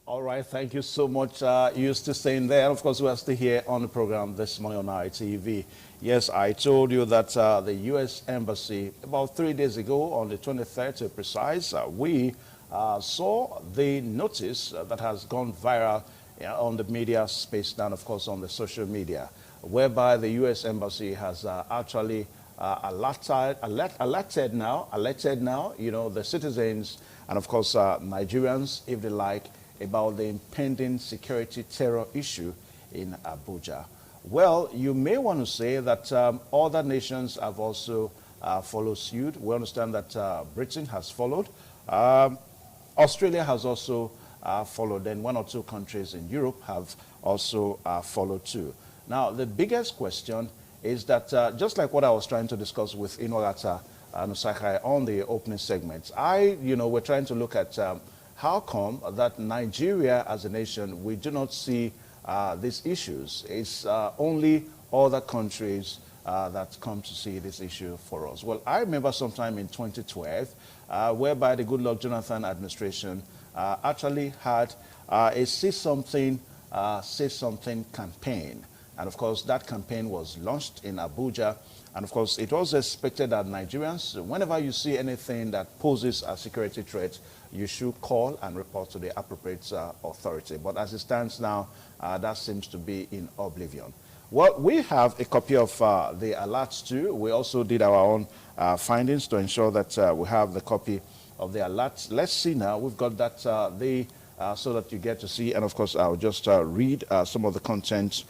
All right, thank you so much. You still staying there. Of course, we are still here on the program this morning on ITV. Yes, I told you that the U.S. Embassy, about 3 days ago, on the 23rd to be precise, we saw the notice that has gone viral on the media space and, of course, on the social media, whereby the U.S. Embassy has actually alerted now, you know, the citizens and, of course, Nigerians, if they like, about the impending security terror issue in Abuja. Well, you may want to say that other nations have also followed suit. We understand that Britain has followed. Australia has also followed. Then one or two countries in Europe have also followed too. Now, the biggest question is that just like what I was trying to discuss with Inolata Nusakai on the opening segments, we're trying to look at how come that Nigeria as a nation, we do not see these issues? It's only other countries that come to see this issue for us. Well, I remember sometime in 2012, whereby the Goodluck Jonathan administration actually had a Say Something campaign. And of course, that campaign was launched in Abuja. And of course, it was expected that Nigerians, whenever you see anything that poses a security threat, you should call and report to the appropriate authority. But as it stands now, that seems to be in oblivion. Well, we have a copy of the alerts too. We also did our own findings to ensure that we have the copy of the alerts. Let's see now. We've got that so that you get to see. And of course, I'll just read some of the content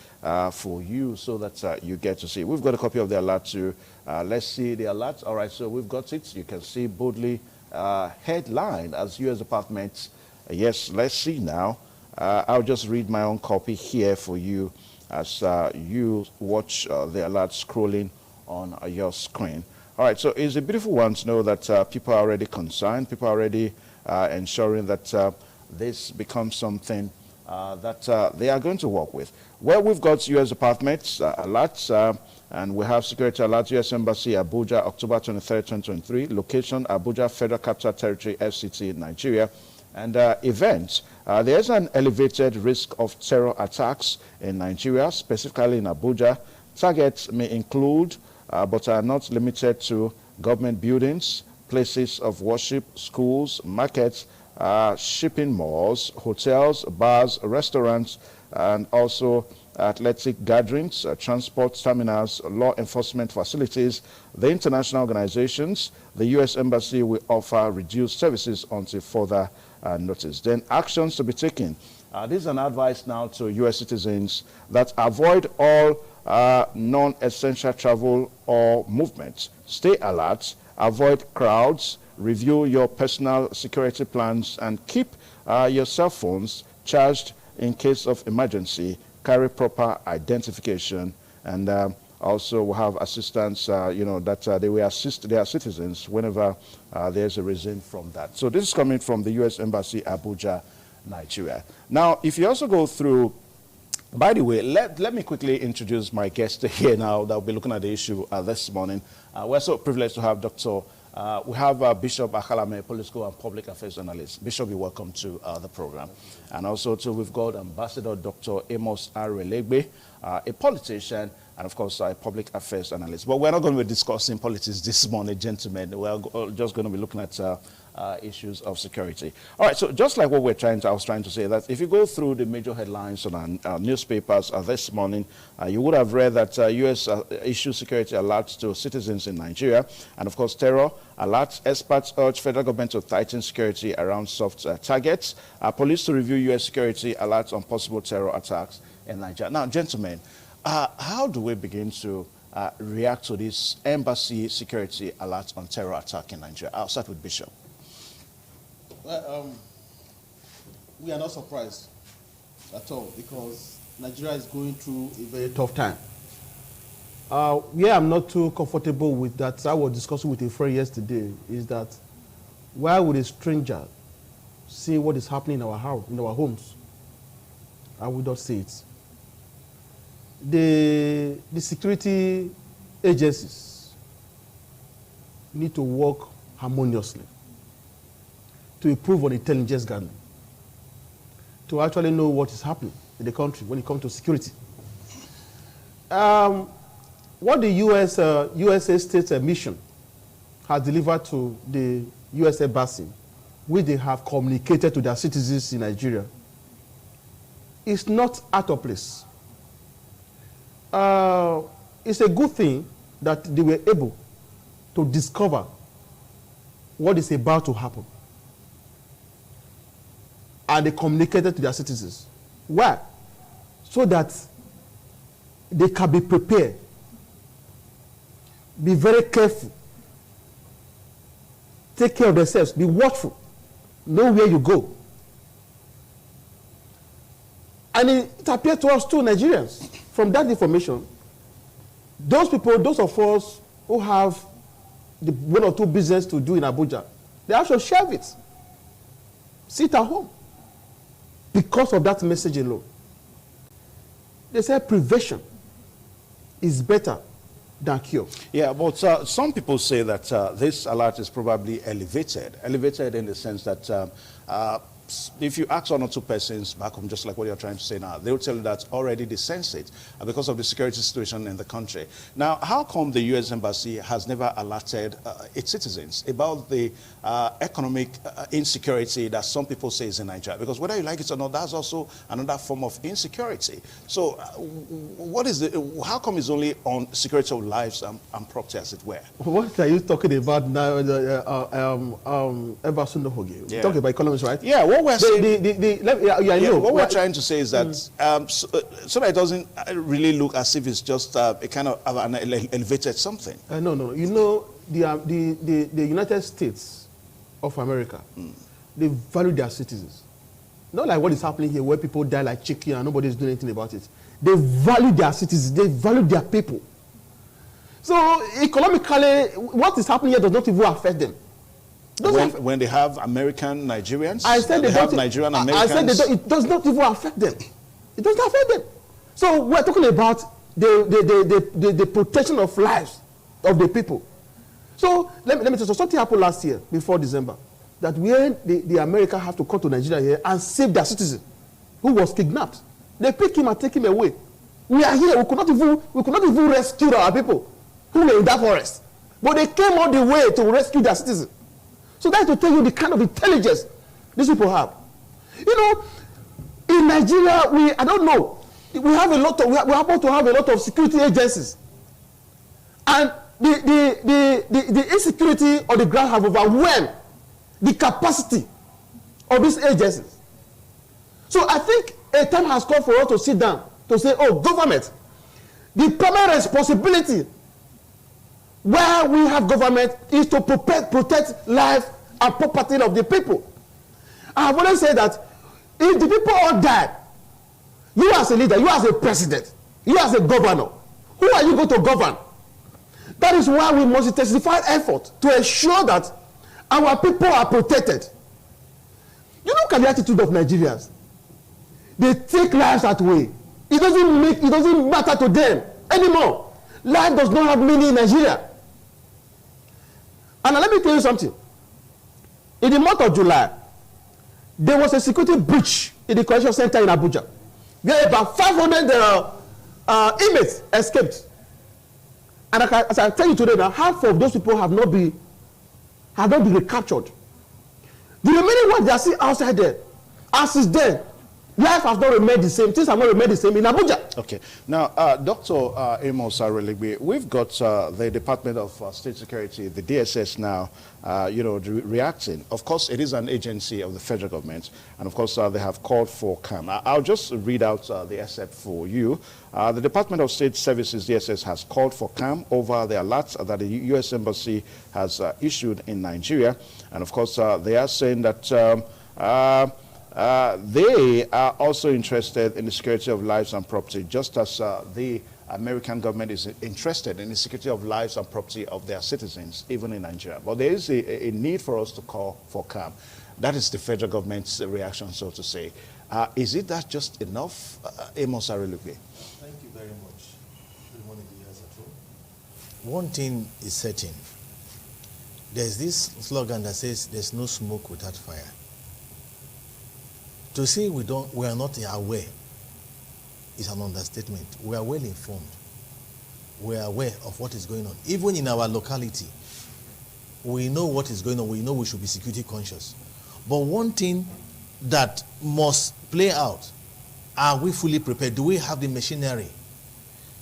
for you so that you get to see. We've got a copy of the alert too. Let's see the alert. All right, so we've got it. You can see boldly headline as U.S. Department. Yes, let's see now. I'll just read my own copy here for you as you watch the alert scrolling on your screen. All right, so it's a beautiful one to know that people are already concerned. People are already ensuring that this becomes something that they are going to work with. Well, we've got U.S. Departments alerts, and we have Security Alert, U.S. Embassy, Abuja, October 23, 2023. Location, Abuja, Federal Capital Territory, FCT, Nigeria. And events, there's an elevated risk of terror attacks in Nigeria, specifically in Abuja. Targets may include, but are not limited to, government buildings, places of worship, schools, markets, shipping malls, hotels, bars, restaurants, and also athletic gatherings, transport terminals, law enforcement facilities, the international organizations. The U.S. Embassy will offer reduced services until further notice. Then actions to be taken. This is an advice now to U.S. citizens that avoid all non-essential travel or movements. Stay alert, avoid crowds, review your personal security plans, and keep your cell phones charged in case of emergency. Carry proper identification, and also we have assistance, that they will assist their citizens whenever there's a reason from that. So this is coming from the U.S. Embassy, Abuja, Nigeria. Now, if you also go through, by the way, let me quickly introduce my guest here now that will be looking at the issue this morning. We're so privileged to have we have Bishop Akalame, political and public affairs analyst. Bishop, you're welcome to the program. And also, too, we've got Ambassador Dr. Amos Arelegbe, a politician, and of course, a public affairs analyst. But we're not going to be discussing politics this morning, gentlemen. We're just going to be looking at issues of security. All right, so just like what I was trying to say, that if you go through the major headlines on our newspapers this morning, you would have read that U.S. issues security alerts to citizens in Nigeria, and of course, terror alerts. Experts urge federal government to tighten security around soft targets. Police to review U.S. security alerts on possible terror attacks in Nigeria. Now, gentlemen, how do we begin to react to this embassy security alert on terror attack in Nigeria? I'll start with Bishop. Well, we are not surprised at all because Nigeria is going through a very tough time. Where I'm not too comfortable with that, I was discussing with a friend yesterday, is that why would a stranger see what is happening in our house, in our homes? I would not see it. The security agencies need to work harmoniously to improve on intelligence gathering, to actually know what is happening in the country when it comes to security. What the USA State Mission has delivered to the US Embassy, which they have communicated to their citizens in Nigeria, is not out of place. It's a good thing that they were able to discover what is about to happen. And they communicated to their citizens. Why? So that they can be prepared. Be very careful. Take care of themselves. Be watchful. Know where you go. And it appeared to us too, Nigerians, from that information, those people, those of us who have the one or two business to do in Abuja, they actually shelve it. Sit at home. Because of that message alone. They say prevention is better than cure. Yeah, but some people say that this alert is probably elevated in the sense that if you ask one or two persons back home, just like what you're trying to say now, they'll tell you that already they sense it because of the security situation in the country. Now, how come the U.S. Embassy has never alerted its citizens about the economic insecurity that some people say is in Nigeria? Because whether you like it or not, that's also another form of insecurity. So what is how come it's only on security of lives and property, as it were? What are you talking about now, Embassy Nohogi? Yeah. Talking about economics, right? Yeah, what we're saying, what we're trying to say is that so that it doesn't really look as if it's just a kind of an elevated something. No. You know, the United States of America, they value their citizens. Not like what is happening here, where people die like chicken and nobody is doing anything about it. They value their citizens. They value their people. So economically, what is happening here does not even affect them. When they have American Nigerians, I said they have Nigerian Americans. I said it does not even affect them. It doesn't affect them. So we're talking about the protection of lives of the people. So let me tell you, something happened last year before December, that when the America have to come to Nigeria here and save their citizen who was kidnapped. They pick him and take him away. We are here. We could not even rescue our people who were in that forest. But they came all the way to rescue their citizen. So that's to tell you the kind of intelligence these people have. You know, in Nigeria, I don't know, we happen to have a lot of security agencies. And the insecurity on the ground have overwhelmed the capacity of these agencies. So I think a time has come for us to sit down to say, oh, government, the primary responsibility where we have government is to protect life and property of the people. I have always said that if the people all die, you as a leader, you as a president, you as a governor, who are you going to govern? That is why we must intensify effort to ensure that our people are protected. You look at the attitude of Nigerians. They take lives that way. It doesn't matter to them anymore. Life does not have meaning in Nigeria. And let me tell you something. In the month of July, there was a security breach in the correction center in Abuja, where about 500 inmates escaped. And as I tell you today, now half of those people have not been recaptured. The remaining ones, they are still outside there. As is there, life has not remained the same. Things have not remained the same in Abuja. Okay. Now, Dr. Amos Arelegbe, we've got the Department of State Security, the DSS now, reacting. Of course, it is an agency of the federal government, and of course, they have called for calm. I'll just read out the excerpt for you. The Department of State Services, DSS, has called for calm over the alerts that the U.S. Embassy has issued in Nigeria, and of course, they are saying that they are also interested in the security of lives and property, just as the American government is interested in the security of lives and property of their citizens, even in Nigeria. But there is a need for us to call for calm. That is the federal government's reaction, so to say. Is it that just enough, Amos Arelegbe? Thank you very much. Good morning, viewers at home. One thing is certain. There's this slogan that says, there's no smoke without fire. To say we are not aware is an understatement. We are well informed. We are aware of what is going on. Even in our locality, we know what is going on. We know we should be security conscious. But one thing that must play out, are we fully prepared? Do we have the machinery?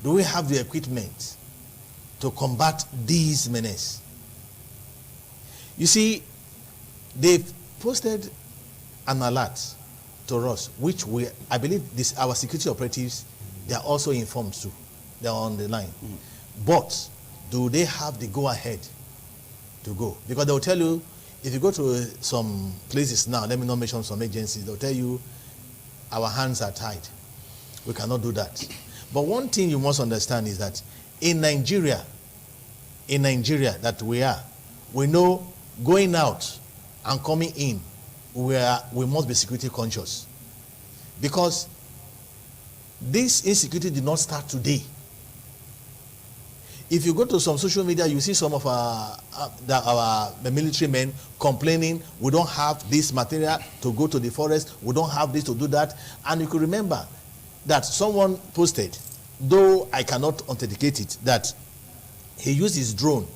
Do we have the equipment to combat these menaces? You see, they've posted an alert to us, which I believe our security operatives, they are also informed too. They are on the line. But do they have the go-ahead to go? Because they will tell you, if you go to some places now, let me not mention some agencies, they'll tell you, our hands are tied. We cannot do that. But one thing you must understand is that in Nigeria that we know going out and coming in, we must be security conscious. Because this insecurity did not start today. If you go to some social media, you see some of our military men complaining, we don't have this material to go to the forest, we don't have this to do that. And you could remember that someone posted, though I cannot authenticate it, that he used his drone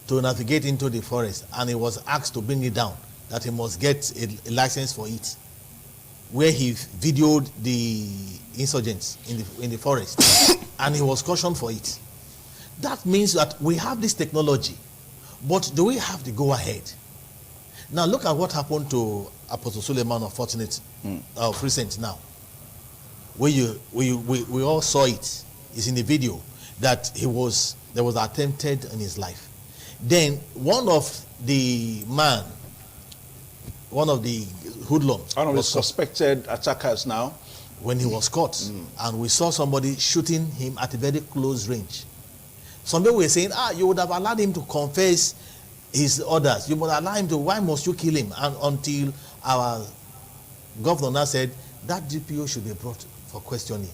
to navigate into the forest and he was asked to bring it down, that he must get a license for it, where he videoed the insurgents in the forest and he was cautioned for it. That means that we have this technology, but do we have the go-ahead? Now look at what happened to Apostle Suleiman of recent now. We all saw it. It's in the video that there was attempted in his life. Then one of the hoodlums, one of the suspected attackers now, when he was caught, and we saw somebody shooting him at a very close range. Some people were saying, you would have allowed him to confess his orders. You would allow him to, why must you kill him? And until our governor now said, that DPO should be brought for questioning.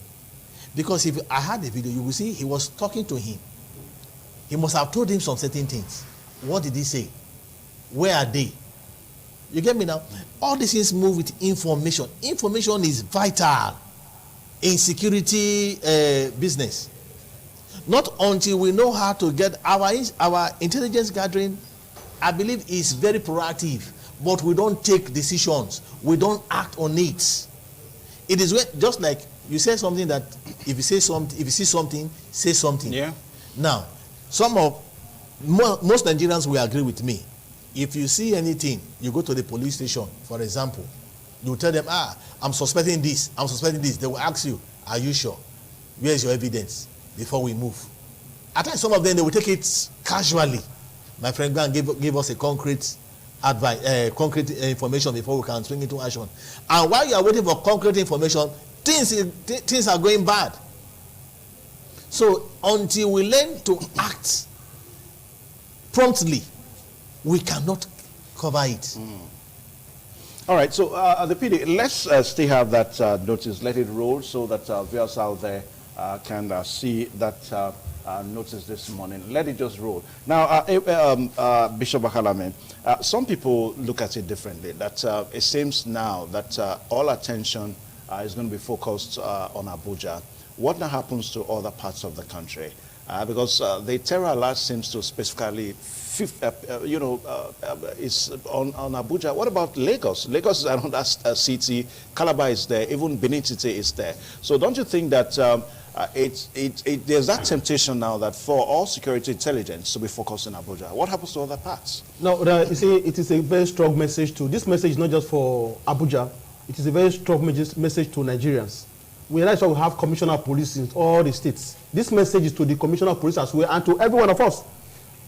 Because if I had the video, you will see he was talking to him. He must have told him some certain things. What did he say? Where are they? You get me now? All these things move with information. Information is vital in security business. Not until we know how to get our intelligence gathering, I believe, is very proactive, but we don't take decisions. We don't act on it. It is just like you say something that if you see something, say something. Yeah. Now, most Nigerians will agree with me. If you see anything, you go to the police station, for example, you tell them, I'm suspecting this, I'm suspecting this. They will ask you, are you sure? Where is your evidence? Before we move. At times, some of them, they will take it casually. My friend Grant gave us a concrete advice, concrete information before we can swing into action. And while you are waiting for concrete information, things are going bad. So until we learn to act promptly, we cannot cover it. All right, so the PD, let's still have that notice, let it roll so that viewers out there can see that notice this morning. Let it just roll. Now, Bishop Bakalame, some people look at it differently. That it seems now that all attention is going to be focused on Abuja. What now happens to other parts of the country? Because the terror alert seems to specifically, is on Abuja. What about Lagos? Lagos is another city. Calabar is there. Even Benin City is there. So don't you think that there's that temptation now that for all security intelligence to be focused in Abuja? What happens to other parts? No, you see, it is a very strong message to, this message is not just for Abuja, it is a very strong message to Nigerians. That's why we have commissioner of police in all the states. This message is to the commissioner of police as well and to every one of us.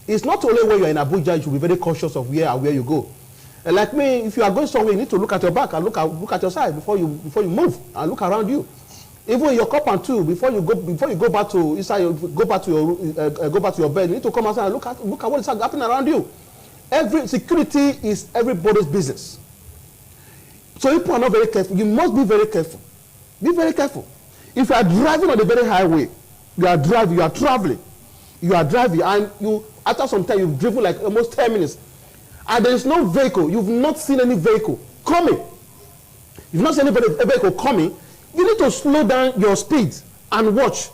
It's not only when you're in Abuja, you should be very cautious of where you go. Like me, if you are going somewhere, you need to look at your back and look at your side before you move and look around you. Even in your compound too, before you go back to your bed, you need to come outside and look at what is happening around you. Security is everybody's business. So if you are not very careful, you must be very careful. Be very careful. If you are driving on the very highway, you are traveling, and after some time you've driven like almost 10 minutes, and there is no vehicle, you've not seen any vehicle coming. If you not see anybody coming, you need to slow down your speed and watch,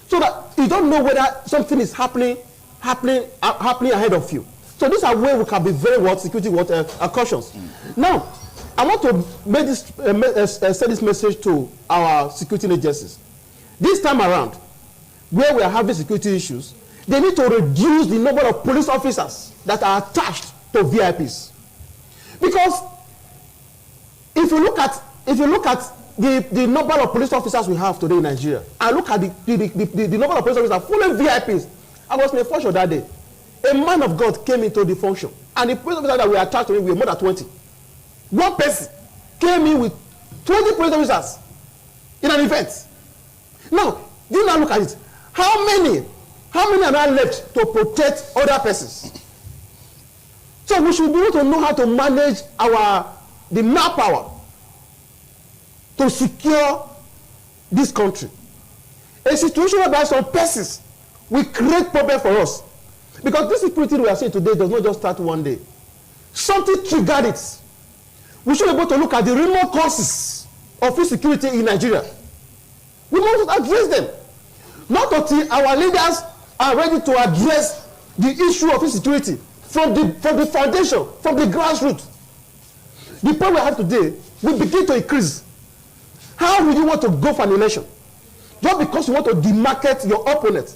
so that you don't know whether something is happening ahead of you. So these are where we can be very security cautious. Now, I want to make this send this message to our security agencies. This time around, where we are having security issues, they need to reduce the number of police officers that are attached to VIPs. Because if you look at the number of police officers we have today in Nigeria, and look at the number of police officers following VIPs, I was in a function that day. A man of God came into the function, and the police officers that were attached to him were more than 20. One person came in with 20 police officers in an event. Now, you now look at it. How many are now left to protect other persons? So we should be able to know how to manage the manpower to secure this country. A situation whereby some persons will create problem for us. Because this security we are seeing today does not just start one day. Something triggered it. We should be able to look at the remote causes of insecurity in Nigeria. We must address them. Not until our leaders are ready to address the issue of insecurity from the foundation, from the grassroots. The problem we have today will begin to increase. How will you want to go for an election? Just because you want to demarket your opponent,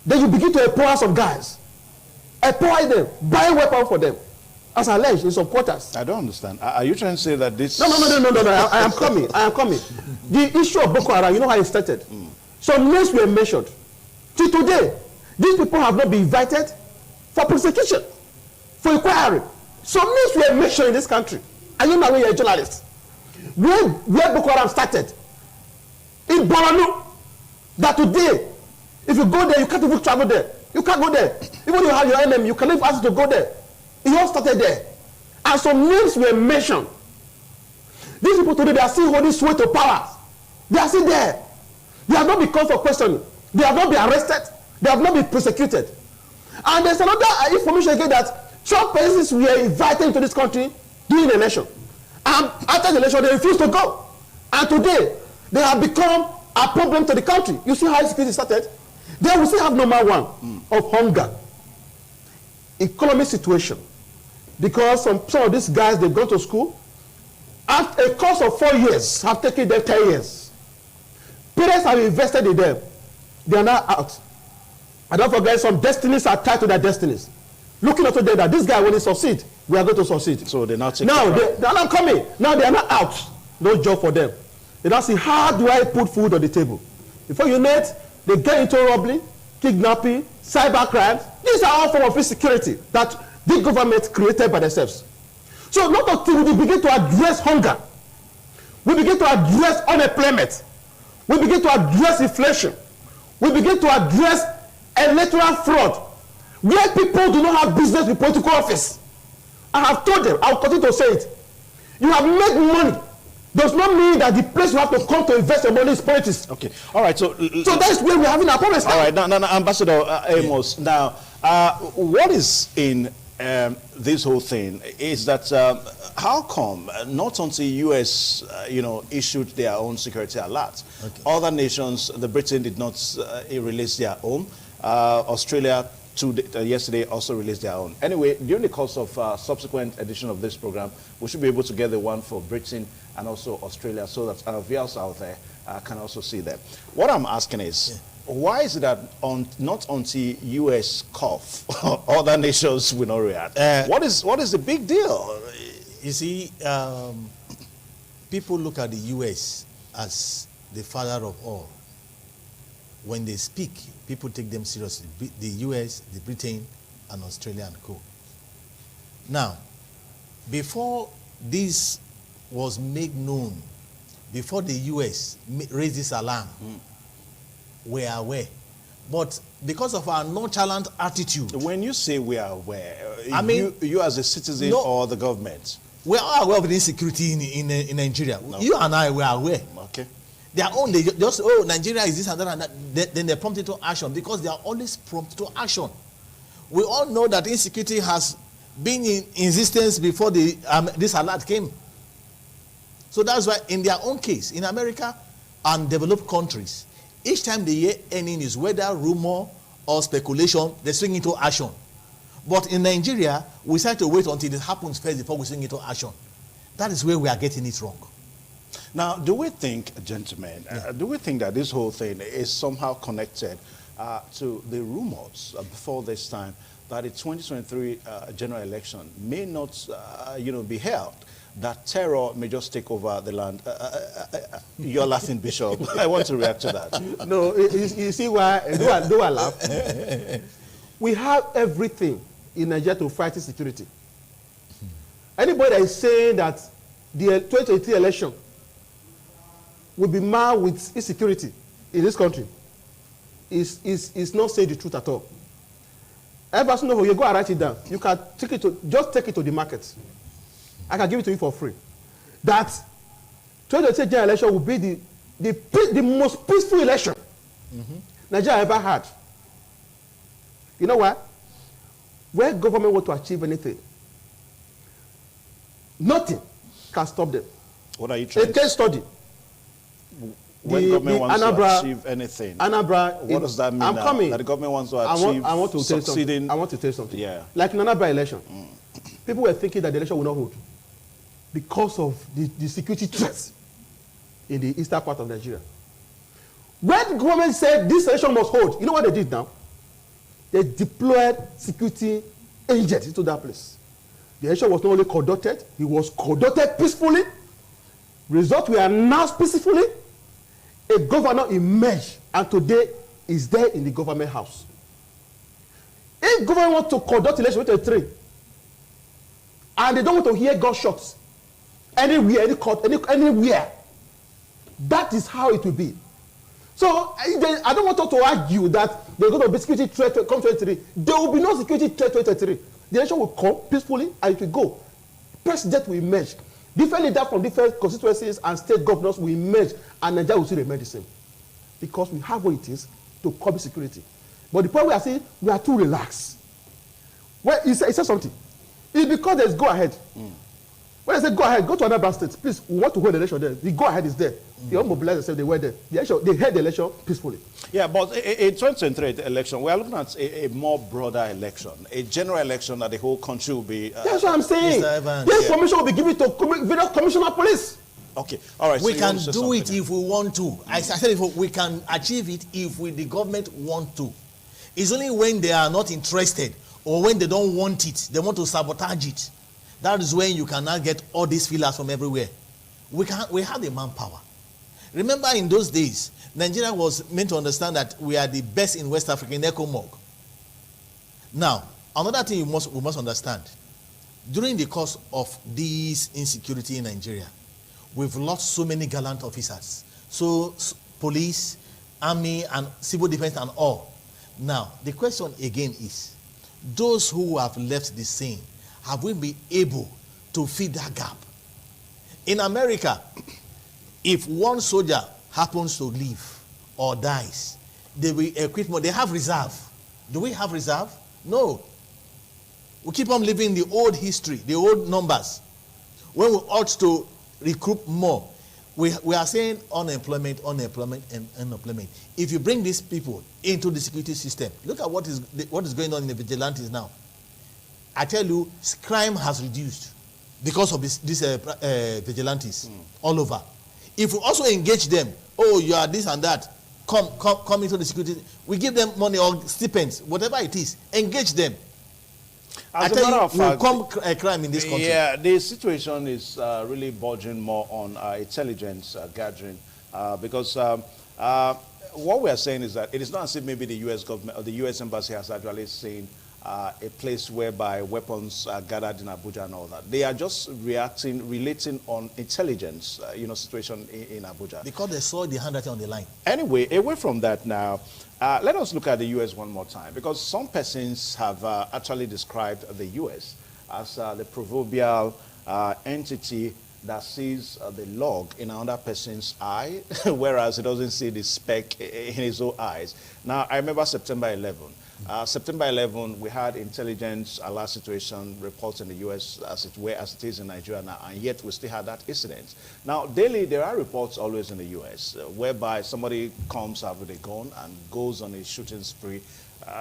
then you begin to empower some guys. Empower them, buy weapons for them, as alleged in some quarters. I don't understand. Are you trying to say that this... No. I am coming. The issue of Boko Haram, you know how it started? Some names were mentioned. Till today, these people have not been invited for prosecution, for inquiry. Some names were mentioned in this country. And you know when you're a journalist. Where Boko Haram started, in Borno, that today, if you go there, you can't even travel there. You can't go there. Even if you have your enemy, you can't even ask to go there. It all started there. And some names were mentioned. These people today, they are still holding sway to power. They are still there. They have not been called for questioning. They have not been arrested. They have not been prosecuted. And there's another information again that some persons were invited into this country during the election. And after the election, they refused to go. And today, they have become a problem to the country. You see how insecurity started? Then we still have number one of hunger. Economic situation. Because some of these guys, they've gone to school. At a course of 4 years, have taken them 10 years. Parents have invested in them. They are now out. And don't forget, some destinies are tied to their destinies. Looking at them that this guy, when he succeeds, we are going to succeed. So they're not now they are not coming. Now they are not out. No job for them. They now see, how do I put food on the table? Before you know it, they get into robbery, kidnapping, cyber crimes. These are all forms of insecurity that the government created by themselves. So not until we begin to address hunger, we begin to address unemployment, we begin to address inflation, we begin to address electoral fraud, where people do not have business with political office. I have told them, I will continue to say it. You have made money. Does not mean that the place you have to come to invest your money is politics. Okay. All right. So that's where we're having our problems. All right. Now, Ambassador Amos. Now, what is in this whole thing is that how come not until U.S. Issued their own security alert, other nations, the Britain did not release their own. Australia yesterday also released their own. Anyway, during the course of subsequent edition of this program, we should be able to get the one for Britain and also Australia so that our viewers out there can also see them. What I'm asking is, why is it that not until U.S. cough, other nations will not react? What is the big deal? You see, people look at the U.S. as the father of all. When they speak, people take them seriously. The U.S., the Britain, and Australia and co. Now, before this was made known, before the U.S. raised this alarm, we are aware. But because of our nonchalant attitude... When you say we are aware, I mean, you as a citizen or the government? We are aware of the insecurity in Nigeria. No. You and I, we are aware. Okay. Their own, they just, Nigeria is this and that and that. Then they prompt into action because they are always prompt to action. We all know that insecurity has been in existence before this alert came. So that's why in their own case, in America and developed countries, each time they hear any news, whether rumor or speculation, they swing into action. But in Nigeria, we start to wait until it happens first before we swing into action. That is where we are getting it wrong. Now, do we think, gentlemen, do we think that this whole thing is somehow connected to the rumors before this time that the 2023 general election may not, be held? That terror may just take over the land. You're laughing, Bishop. I want to react to that. No, you see why? Do I laugh? We have everything in Nigeria to fight insecurity. Anybody that is saying that the 2023 election will be marred with insecurity in this country is not saying the truth at all. Ever since you go and write it down, you can take it to the market. I can give it to you for free. That 2023 general election will be the most peaceful election Nigeria ever had. You know why? When government want to achieve anything, nothing can stop them. What are you trying to say? A case study. When government wants to achieve anything, what does that mean? I'm coming. That the government wants to achieve I want to succeeding. I want to tell you something. Yeah. Like in Anambra election, people were thinking that the election will not hold because of the security threats in the eastern part of Nigeria. When the government said this election must hold, you know what they did now? They deployed security agents into that place. The election was not only conducted, it was conducted peacefully. Results were announced peacefully. A governor emerged and today is there in the government house. If government want to conduct election with a train and they don't want to hear gunshots anywhere, any court, anywhere, that is how it will be. So I don't want us to argue that there's going to be security threat come 2023. There will be no security threat 2023. The election will come peacefully and it will go. President will emerge. Different leaders from different constituencies and state governors will emerge and Nigeria will still remain the same. Because we have what it is to curb security. But the point we are saying, we are too relaxed. Well, he said something. It's because there's go ahead. When I say go ahead, go to another state. Please, we want to hold the election there. The go ahead is there. They all mobilized themselves, they were there. They held the election peacefully. Yeah, but in 2023 election, we are looking at a more broader election, a general election that the whole country will be. That's what I'm saying. This commission will be given to various commissioner of police. Okay, all right. We can do it if we want to. I said if we can achieve it if the government want to. It's only when they are not interested or when they don't want it, they want to sabotage it. That is when you cannot get all these fillers from everywhere. We have the manpower. Remember in those days, Nigeria was meant to understand that we are the best in West Africa in ECOMOG. Now, another thing we must understand. During the course of this insecurity in Nigeria, we've lost so many gallant officers. So police, army, and civil defense and all. Now, the question again is, those who have left the scene, have we been able to fill that gap? In America, if one soldier happens to leave or dies, they will equip more. They have reserve. Do we have reserve? No. We keep on living the old history, the old numbers. When we ought to recruit more, we are saying unemployment. If you bring these people into the security system, look at what is going on in the vigilantes now. I tell you, crime has reduced because of these vigilantes all over. If we also engage them, oh, you are this and that, come into the security, we give them money or stipends, whatever it is, engage them. As a matter of fact, will come crime in this country. Yeah, the situation is really budging more on intelligence gathering because what we are saying is that it is not as if maybe the U.S. government or the U.S. embassy has actually seen a place whereby weapons are gathered in Abuja and all that. They are just relating on intelligence, situation in Abuja. Because they saw the handwriting on the line. Anyway, away from that now, let us look at the U.S. one more time, because some persons have actually described the U.S. as the proverbial entity that sees the log in another person's eye, whereas he doesn't see the speck in his own eyes. Now, I remember September 11. September 11, we had intelligence alert situation reports in the U.S. as it is in Nigeria now, and yet we still had that incident. Now, daily, there are reports always in the U.S. Whereby somebody comes out with a gun and goes on a shooting spree.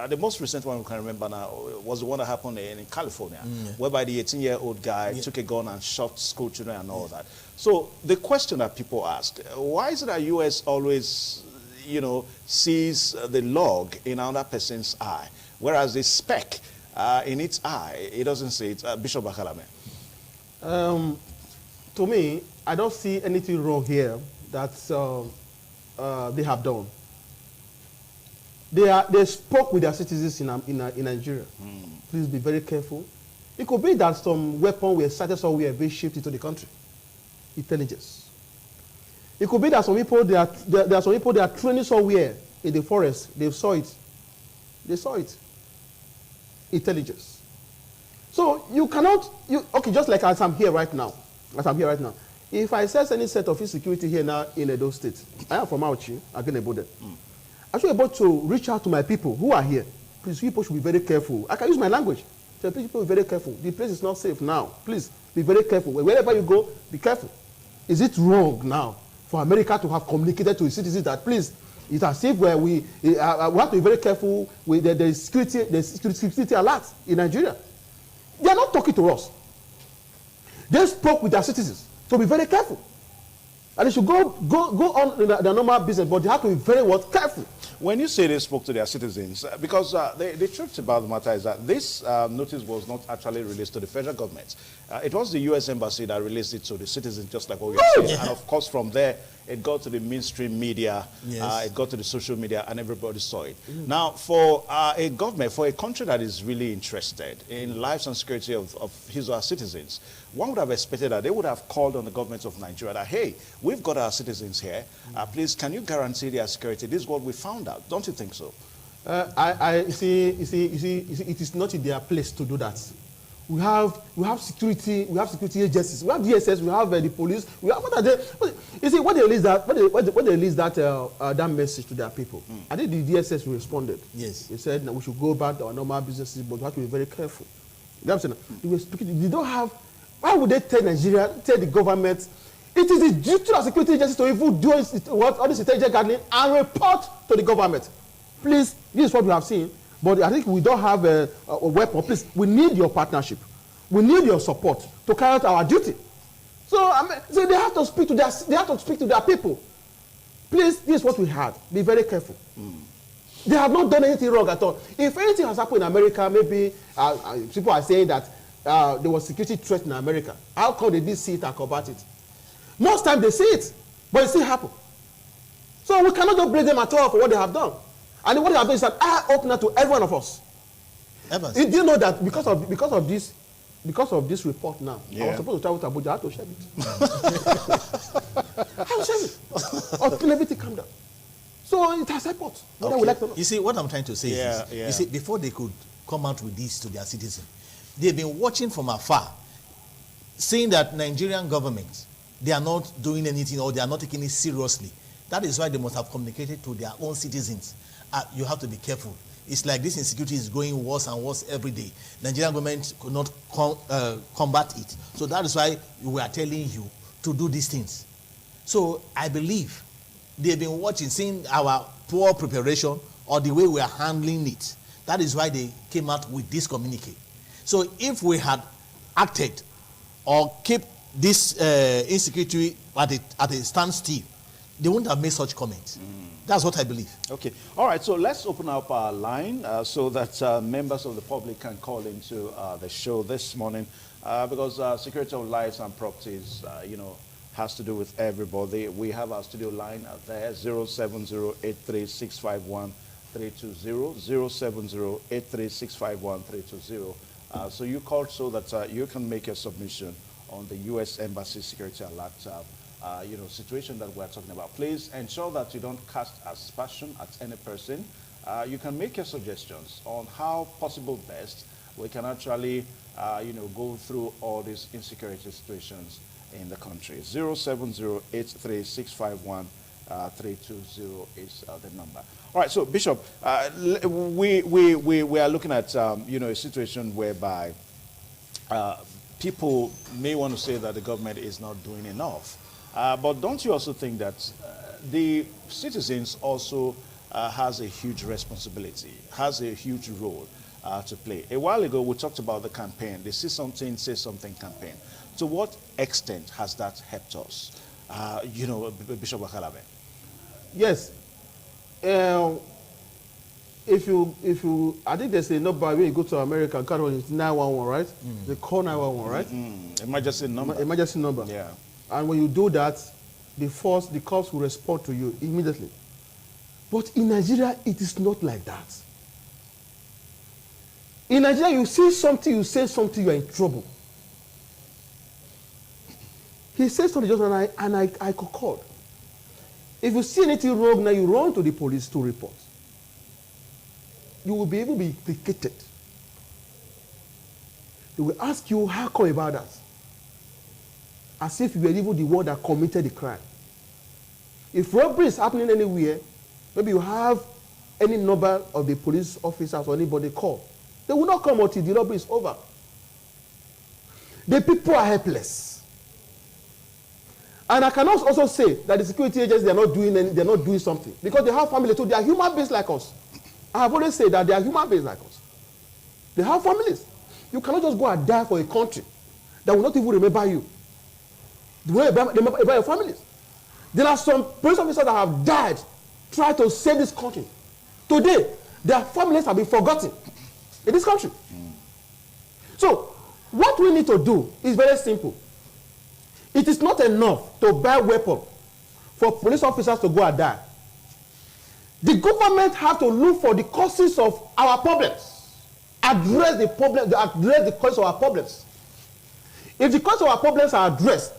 The most recent one we can remember now was the one that happened in California, whereby the 18-year-old guy took a gun and shot school children and all that. So the question that people ask, why is it that U.S. always, sees the log in another person's eye, whereas the speck in its eye, it doesn't see it? Bishop Bakalame. To me, I don't see anything wrong here that they have done. They spoke with their citizens in Nigeria. Please be very careful. It could be that some weapon were sighted somewhere being shipped into the country. Intelligence. It could be that some people there are some people that are training somewhere in the forest. They saw it. They saw it. Intelligence. So you cannot okay, just like as I'm here right now. If I sense any set of insecurity here now in Edo State, I am from Auchi, again about them. I'm actually about to reach out to my people who are here. Please, people should be very careful. I can use my language. Tell people be very careful. The place is not safe now. Please, be very careful. Wherever you go, be careful. Is it wrong now for America to have communicated to its citizens that, please, it's as if we have to be very careful with the security alert in Nigeria? They are not talking to us. They spoke with their citizens. So be very careful. And they should go on their normal business, but they have to be very careful. When you say they spoke to their citizens, because the truth about the matter is that this notice was not actually released to the federal government. It was the U.S. Embassy that released it to the citizens, just like what we are saying. And of course, from there, it got to the mainstream media, it got to the social media, and everybody saw it. Now, for a government, for a country that is really interested in lives and security of his or her citizens, one would have expected that they would have called on the government of Nigeria that, hey, we've got our citizens here. Please, can you guarantee their security? This is what we found out. Don't you think so? You see, it is not in their place to do that. We have security agencies. We have DSS. We have the police. We have you see, when they release that message to their people, I think the DSS responded. Yes, they said we should go back to our normal businesses, but we have to be very careful. You know what I'm saying? They were speaking. They don't have. Why would they tell Nigeria, tell the government? It is the duty of security agencies to even do all this intelligence gathering and report to the government. Please, this is what we have seen. But I think we don't have a weapon. Please, we need your partnership. We need your support to carry out our duty. So, so they have to speak to their people. Please, this is what we had. Be very careful. They have not done anything wrong at all. If anything has happened in America, maybe people are saying that there was security threat in America. How come they didn't see it and combat it? Most times they see it, but it still happens. So we cannot just blame them at all for what they have done. And what they have done is an eye-opener to every one of us. Do you know that because of this report now, I was supposed to travel to Abuja, I had to share it. I will share it. Until everything calm down. So it has helped. You see, what I'm trying to say is, you see, before they could come out with this to their citizens, they've been watching from afar, saying that Nigerian government, they are not doing anything or they are not taking it seriously. That is why they must have communicated to their own citizens. You have to be careful. It's like this insecurity is going worse and worse every day. Nigerian government could not combat it. So that is why we are telling you to do these things. So I believe they've been watching, seeing our poor preparation or the way we are handling it. That is why they came out with this communique. So if we had acted or kept this insecurity at a standstill, they wouldn't have made such comments. That's what I believe. Okay. All right. So let's open up our line so that members of the public can call into the show this morning because security of lives and properties, has to do with everybody. We have our studio line out there, 070-83651-320, 070-83651-320. So you called so that you can make your submission on the U.S. Embassy Security Alert situation that we're talking about. Please ensure that you don't cast aspersion at any person. You can make your suggestions on how possible best we can actually, go through all these insecurity situations in the country. 07083651320 is the number. All right, so Bishop, we are looking at a situation whereby people may want to say that the government is not doing enough. But don't you also think that the citizens also has a huge responsibility, has a huge role to play? A while ago, we talked about the campaign, the See Something, Say Something campaign. To what extent has that helped us? Bishop Wakalabe. Yes. If you, I think there's a number when you go to America, it's 911, right? They call 911, right? Emergency number. Emergency number. Yeah. And when you do that, the cops will respond to you immediately. But in Nigeria, it is not like that. In Nigeria, you see something, you say something, you are in trouble. He said something just and I concurred. If you see anything wrong now, you run to the police to report. You will be able to be implicated. They will ask you, how come about that? As if you were even the one that committed the crime. If robbery is happening anywhere, maybe you have any number of the police officers or anybody call. They will not come until the robbery is over. The people are helpless. And I cannot also say that the security agents, they're not doing something. Because they have family too. They are human beings like us. I have always said that they are human beings like us. They have families. You cannot just go and die for a country that will not even remember you. They will remember your families. There are some police officers that have died trying to save this country. Today, their families have been forgotten in this country. So, what we need to do is very simple. It is not enough to buy weapons for police officers to go and die. The government has to look for the causes of our problems. Address the problem, address the cause of our problems. If the cause of our problems are addressed,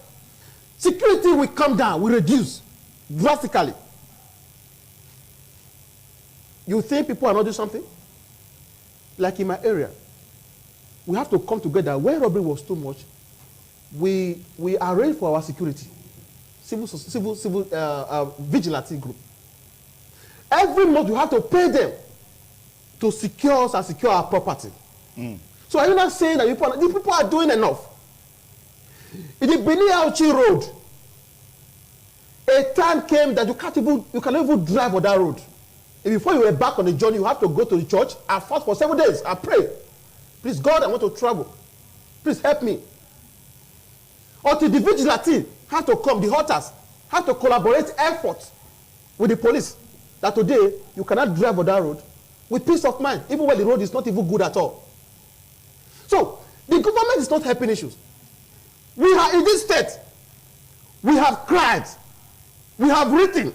security will come down, will reduce drastically. You think people are not doing something? Like in my area, we have to come together. Where robbery was too much, we arrange for our security, civil vigilante group. Every month you have to pay them to secure us and secure our property. So are you not saying that these people are doing enough? In the Benin Auchi road, a time came that you cannot even drive on that road. And before you were back on the journey, you have to go to the church and fast for 7 days and pray. Please, God, I want to travel. Please help me. Until the vigilante had to come, the hunters had to collaborate efforts with the police that today you cannot drive on that road with peace of mind, even when the road is not even good at all. So, the government is not helping issues. We are in this state. We have cried. We have written.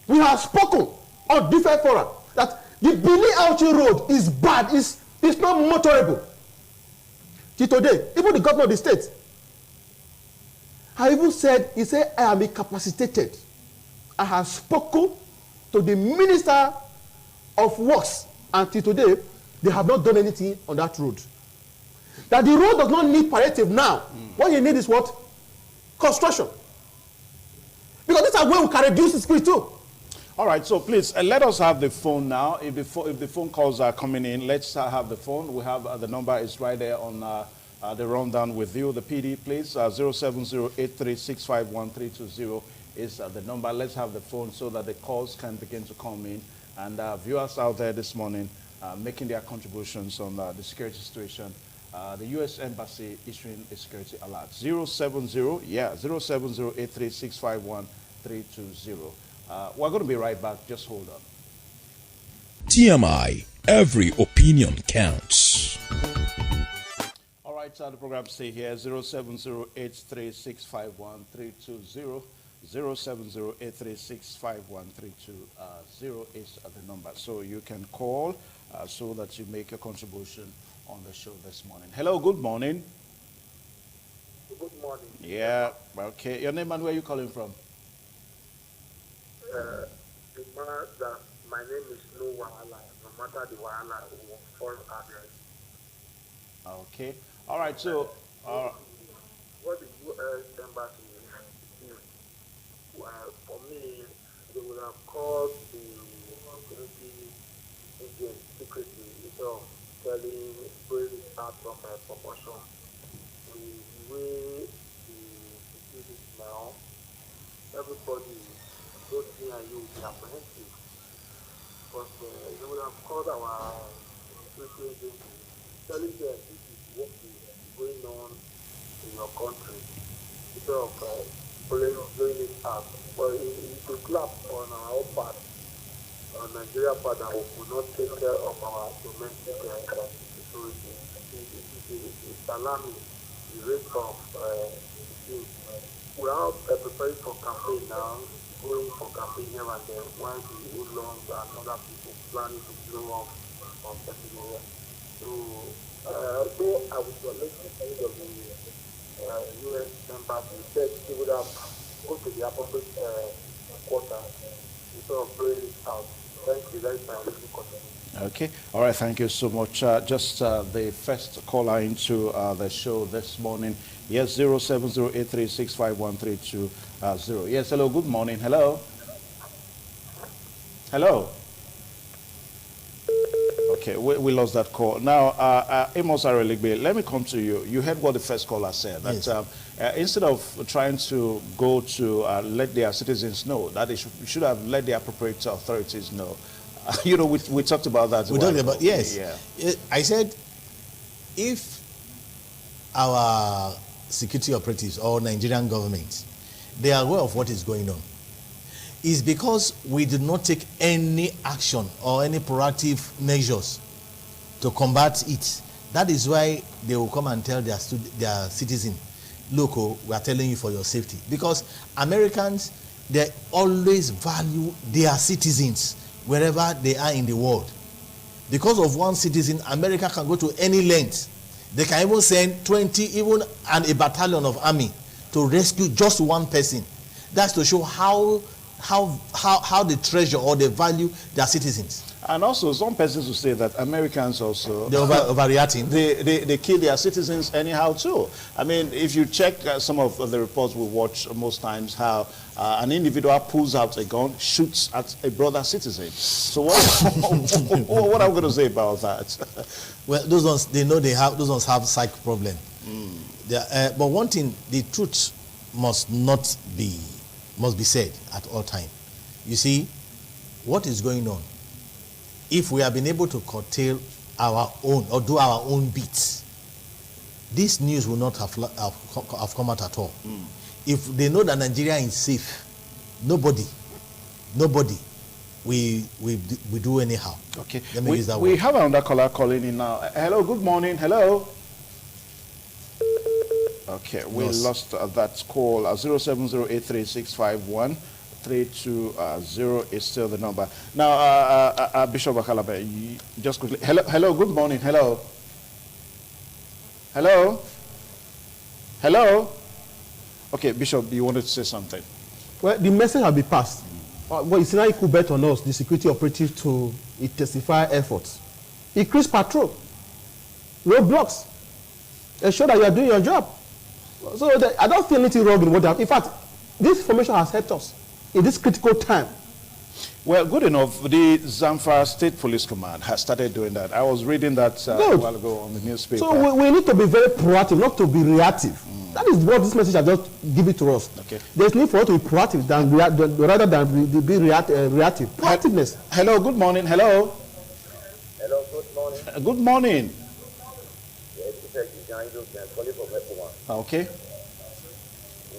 We have spoken on different fora that the Benin Auchi road is bad. It's not motorable. Till today, even the governor of the state, I even said, he said, I am incapacitated. I have spoken to the Minister of Works, and till today, they have not done anything on that road. That the road does not need palliative now. What you need is what? Construction. Because this is where we can reduce the security too. All right, so please, let us have the phone now. If the phone calls are coming in, let's have the phone. We have the number is right there on the rundown with you. The PD, please, 07083651320 is the number. Let's have the phone so that the calls can begin to come in. And viewers out there this morning making their contributions on the security situation. The U.S. Embassy issuing a security alert. 07083651320. We're going to be right back. Just hold on. TMI, every opinion counts. All right, the program stay here. 07083651320. 07083651320 is the number. So you can call so that you make a contribution on the show this morning. Hello, good morning. Good morning. Yeah, okay. Your name and where are you calling from? My name is No Wahala. No matter the Wahala, full address. Okay. All right, so... what the U.S. embassy did, for me, they would have called the security agent secretly instead of telling, bring it out of proportion. The way the security is now, everybody, both me and you, will be apprehensive. But they would have called our security agency, telling them this is what is going on in your country instead of blowing it out. But it will clap on our own part, on Nigeria part, that we could not take care of our domestic security. It's alarming, the rate of youth. We are preparing for campaign now, going for campaign here and there, while the hoodlums and other people planning to blow off from certain area. So, though I would select the end of the U.S. embassy, said they would have go to the appropriate quarter instead of blowing it out. Thank you. That is my little contribution. Okay. All right. Thank you so much. Just the first caller into the show this morning. Yes, 0708365132. Yes. Hello. Good morning. Hello. Hello. Okay, we lost that call. Now, Amos Areligbe, let me come to you. You heard what the first caller said, that Yes. Instead of trying to go to let their citizens know, that they should have let the appropriate authorities know. You know, we talked about that. We talked about, yes. Yeah. I said, if our security operatives or Nigerian government, they are aware of what is going on, is because we did not take any action or any proactive measures to combat it. That is why they will come and tell their citizen, look, oh, we are telling you for your safety. Because Americans, they always value their citizens wherever they are in the world. Because of one citizen, America can go to any length. They can even send 20, even a battalion of army to rescue just one person. That's to show how they treasure or they value their citizens. And also, some persons will say that Americans also They're overreacting. They kill their citizens anyhow too. I mean, if you check some of the reports we watch most times, how an individual pulls out a gun, shoots at a brother citizen. So what am I going to say about that? Well, those ones, they know those ones have psych problem. But one thing, the truth must be said at all time. You see, what is going on? If we have been able to curtail our own or do our own bits, this news will not have come out at all. If they know that Nigeria is safe, nobody we do anyhow. Okay. Let me use that we word. have another caller calling in now. Hello, good morning. Hello. Okay, we lost that call. 07083651320 is still the number. Now, Bishop Akalabe, just quickly. Hello, good morning. Hello. Okay, Bishop, you wanted to say something? Well, the message has been passed. Well, it's now equal bet on us, the security operative, to intensify efforts. Increase patrol, roadblocks, ensure that you are doing your job. So I don't feel anything wrong in what happened. In fact, this information has helped us in this critical time. Well, good enough. The Zamfara State Police Command has started doing that. I was reading that a while ago on the newspaper. So we need to be very proactive, not to be reactive. That is what this message has just given to us. Okay. There's need for us to be proactive rather than be reactive. Proactiveness. Hello, good morning. Hello. Hello, good morning. Good morning. Yes, this is Jean calling from Ekuwan. Okay.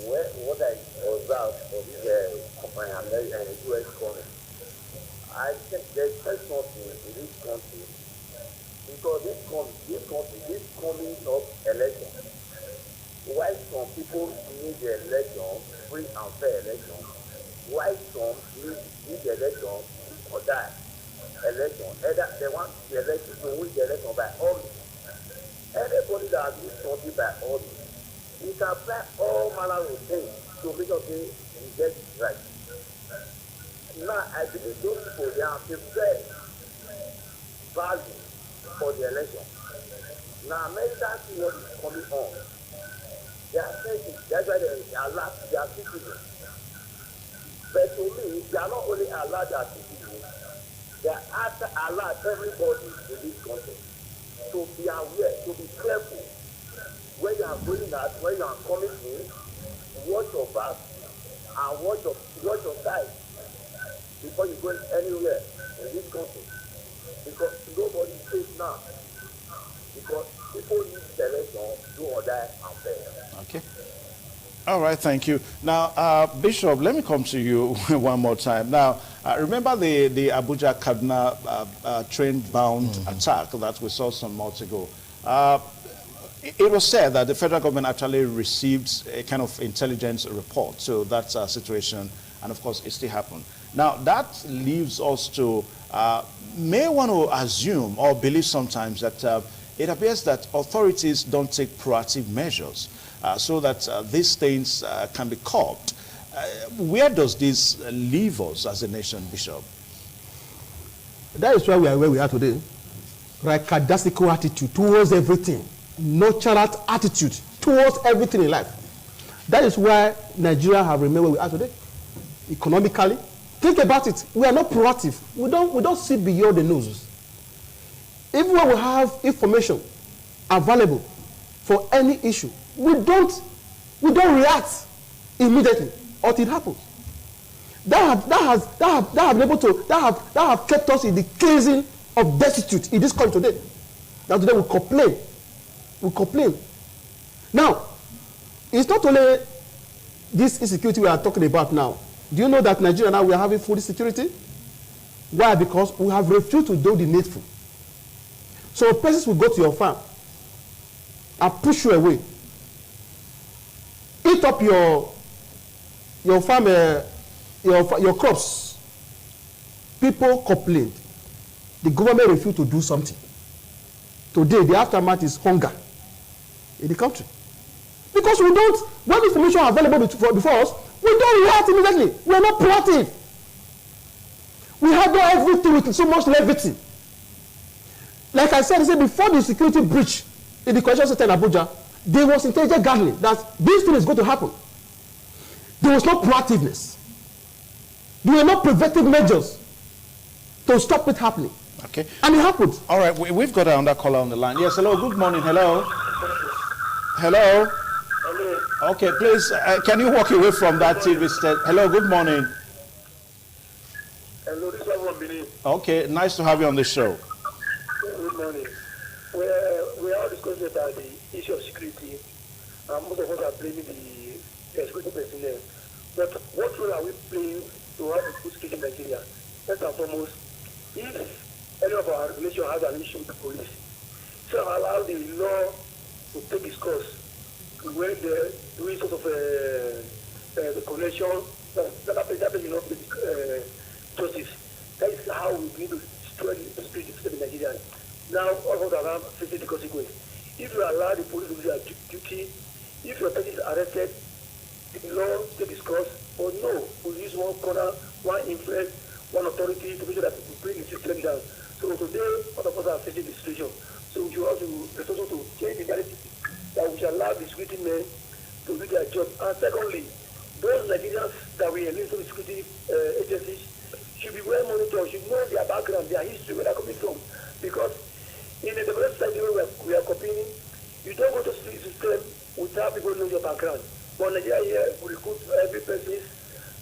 What I observed for this U.S. comment, I think there's something in this country because this coming up election, why some people need the election, free and fair election, why some need the election or that election, either they want the election to win the election by all means. Anybody that has used something by all means, he can apply all manner of things to make sure he gets it right. Now, I believe those people, they have prepared value for the election. Now, America see what is coming on. They are thinking. That's why they alert their citizens. But to me, they are not only alert their citizens, they are after alert everybody in this country to be aware, to be careful. When you are going out, when you are coming in, watch your back and watch your side before you go anywhere in this country. Because nobody is safe now. Because people need selection, do or die, and fail. Okay. All right, thank you. Now, Bishop, let me come to you one more time. Now, remember the Abuja Kaduna train-bound attack that we saw some months ago? It was said that the federal government actually received a kind of intelligence report to that situation, and of course, it still happened. Now, that leaves us to may want to assume or believe sometimes that it appears that authorities don't take proactive measures so that these things can be curbed. Where does this leave us as a nation, Bishop? That is why we are where we are today. Lackadaisical attitude towards everything. Nonchalant attitude towards everything in life. That is why Nigeria have remained where we are today. Economically. Think about it. We are not proactive. We don't see beyond the nose. Even when we have information available for any issue, we don't react immediately until it happens. That have kept us in the casing of destitute in this country today. That today we complain. We complain. Now, it's not only this insecurity we are talking about now. Do you know that Nigeria now we are having food insecurity? Why? Because we have refused to do the needful. So persons will go to your farm and push you away. Eat up your farm, your crops. People complained. The government refused to do something. Today, the aftermath is hunger in the country. Because we don't, when information is available before us, we don't react immediately. We are not proactive. We handle everything with so much levity. Like I said before the security breach in the Constitution Center in Abuja, there was intelligent gathering that this thing is going to happen. There was no proactiveness. There were no preventive measures to stop it happening. Okay. And it happened. All right, we've got another caller on the line. Yes, hello, good morning. Hello. Hello. Hello. Okay, please, can you walk away from that TV set? Hello, good morning. Hello, this is everyone Benin. Okay, nice to have you on the show. Good morning. We are all discussing about the issue of security, and most of us are blaming the security personnel. But what role are we playing to have a good security in Nigeria? First and foremost, if any of our regulation has an issue with the police, so allow the law to take its course when they're doing sort of the connection that happens in justice. That is how we need to destroy the spirit system in Nigeria. Now, all of us around facing the consequence. If you allow the police to do their duty, if your person is arrested, the law take its course. But no, we use one corner, one influence, one authority to make sure that we bring the system down. So today, all of us are facing the situation. So we should also to change the narrative that we should allow the security men to do their job. And secondly, those Nigerians that we enlist to the security agencies should be well monitored, should know their background, their history, where they're coming from. Because in a developed society where we are competing, you don't go to the system without people knowing your background. But Nigeria here, we recruit every person,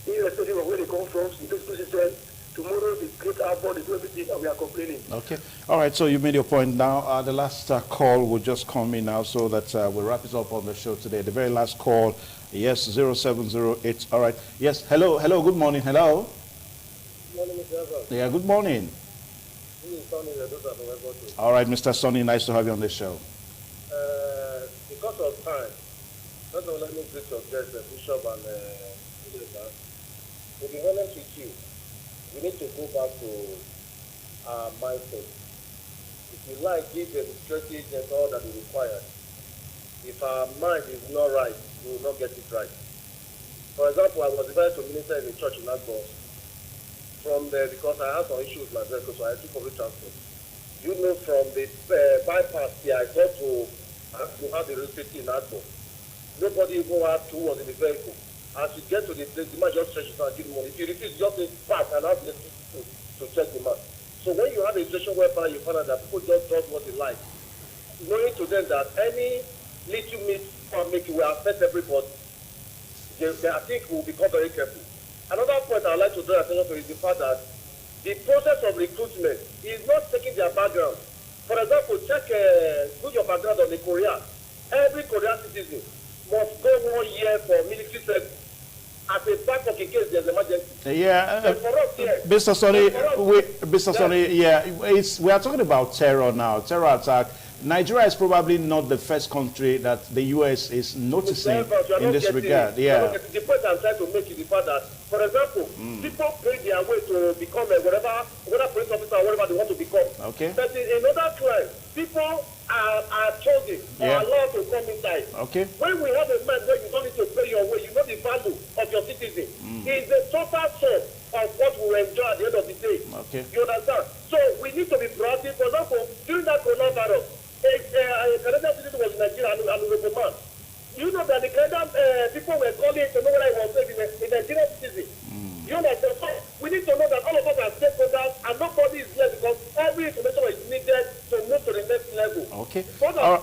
irrespective of where they come from, into the system. Tomorrow, the great outboard, they do everything, and we are complaining. Okay. All right, so you made your point now. The last call will just come in now so that we'll wrap it up on the show today. The very last call, yes, 0708. All right. Yes, hello, good morning. Hello. Good morning, Mr. Evans. Yeah, good morning. This is Sonny, the daughter from Ebonyi. All right, Mr. Sonny, nice to have you on the show. Because of time, not only let me greet your guests, Bishop and to be honest with you, we need to go back to our mindset. If you like, give the security agents all that is required. If our mind is not right, we will not get it right. For example, I was invited to minister in the church in Agbo. From there, because I had some issues with my vehicle, so I took public transport. You know, from the bypass here, I got to have the real estate in Agbo. Nobody even asked who was in the vehicle. As you get to the place, the man just stretches out and give money. If you refuse, just say pass and ask them to check the man. So when you have a situation whereby you find out that people just do what they like, knowing to them that any little make will affect everybody, I think we'll become very careful. Another point I'd like to draw attention to is the fact that the process of recruitment is not taking their background. For example, do your background on the Korea. Every Korean citizen must go 1 year for military service as a backup in case there's emergency. Yeah, for us here, Mr. Sonny, we are talking about terror now, terror attack. Nigeria is probably not the first country that the U.S. is noticing in this regard. Yeah. The point I'm trying to make is the fact that, for example, people pay their way to become whatever police officer or whatever they want to become. Okay. But in other crimes, people are chosen or allowed to come inside. Okay. When we have a man where you don't need to pay your way, you know the value of your citizen. It's the total source of what we enjoy at the end of the day. Okay. You understand? So we need to be proactive. For example, during that coronavirus, a Canadian citizen was in Nigeria and was a man. You know that the Canadian people were calling to know whether he was safe in Nigerian citizen. You understand? So we need to know that all of us are stakeholders and nobody is here because every information is needed to move to the next level. Okay.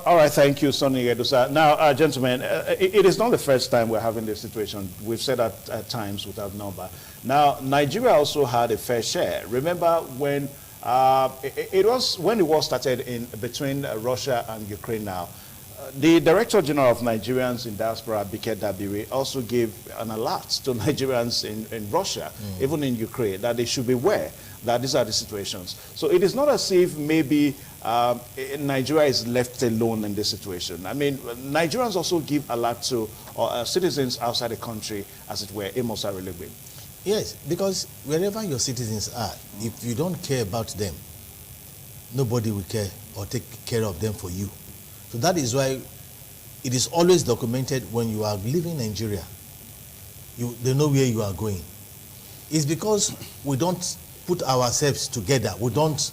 All right, thank you, Sonny Edusa. Now, gentlemen, it is not the first time we're having this situation. We've said that at times without number. Now, Nigeria also had a fair share. Remember when it was when the war started between Russia and Ukraine now. The Director General of Nigerians in Diaspora, Bike Dabiri, also gave an alert to Nigerians in Russia, even in Ukraine, that they should be aware that these are the situations. So it is not as if maybe Nigeria is left alone in this situation. I mean, Nigerians also give alert to citizens outside the country, as it were. Amos Arelegbe. Yes, because wherever your citizens are, if you don't care about them, nobody will care or take care of them for you. So that is why it is always documented when you are leaving Nigeria, they know where you are going. It's because we don't put ourselves together. We don't,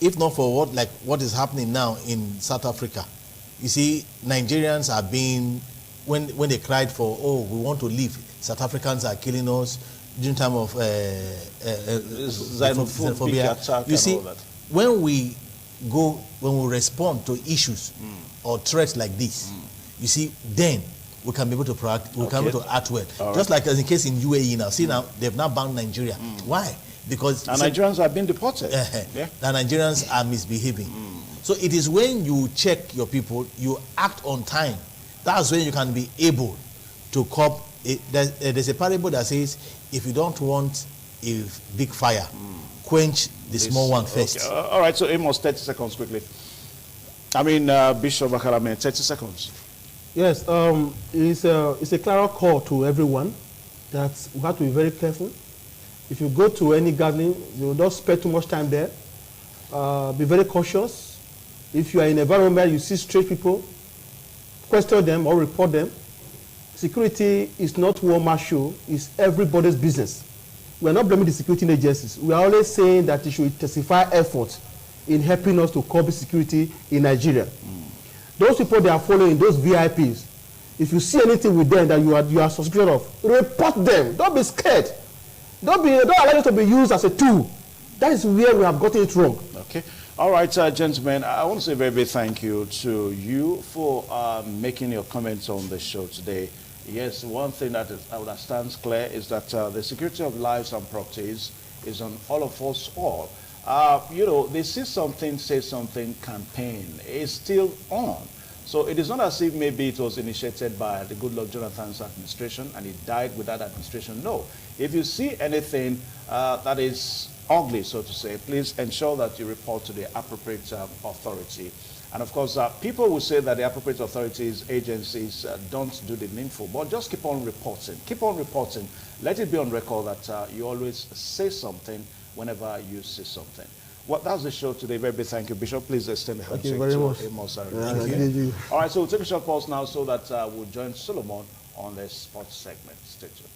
if not for what is happening now in South Africa. You see, Nigerians are being, when they cried for, oh, we want to leave, South Africans are killing us, during time of xenophobia. You see, when we respond to issues or threats like this, you see, then we can be able to act well. All just like as in case in UAE now. See now, they've now banned Nigeria. Why? Because Nigerians have been deported. The Nigerians are misbehaving. So it is when you check your people, you act on time. That's when you can be able to cope. There's a parable that says, if you don't want a big fire, quench the small one first. Okay. All right, so Amos, 30 seconds quickly. I mean, Bishop Akalame, 30 seconds. Yes, it's a clear call to everyone that we have to be very careful. If you go to any gathering, you don't spend too much time there. Be very cautious. If you are in an environment you see strange people, question them or report them. Security is not one-man show, it's everybody's business. We are not blaming the security agencies. We are always saying that they should intensify efforts in helping us to curb security in Nigeria. Those people they are following, those VIPs, if you see anything with them that you are suspicious of, report them. Don't be scared. Don't allow it to be used as a tool. That is where we have gotten it wrong. Okay. All right, gentlemen, I want to say a very big thank you to you for making your comments on the show today. Yes, one thing that stands clear is that the security of lives and properties is on all of us all. You know, the See Something, Say Something campaign is still on. So it is not as if maybe it was initiated by the Goodluck Jonathan's administration and it died with that administration. No. If you see anything that is ugly, so to say, please ensure that you report to the appropriate authority. And of course, people will say that the appropriate authorities, agencies don't do the needful, but just keep on reporting. Keep on reporting. Let it be on record that you always say something whenever you see something. Well, that's the show today. Very big thank you, Bishop. Please extend the handshake to Amos. Thank you. All right, so we'll take a short pause now so that we'll join Solomon on the sports segment. Stay tuned.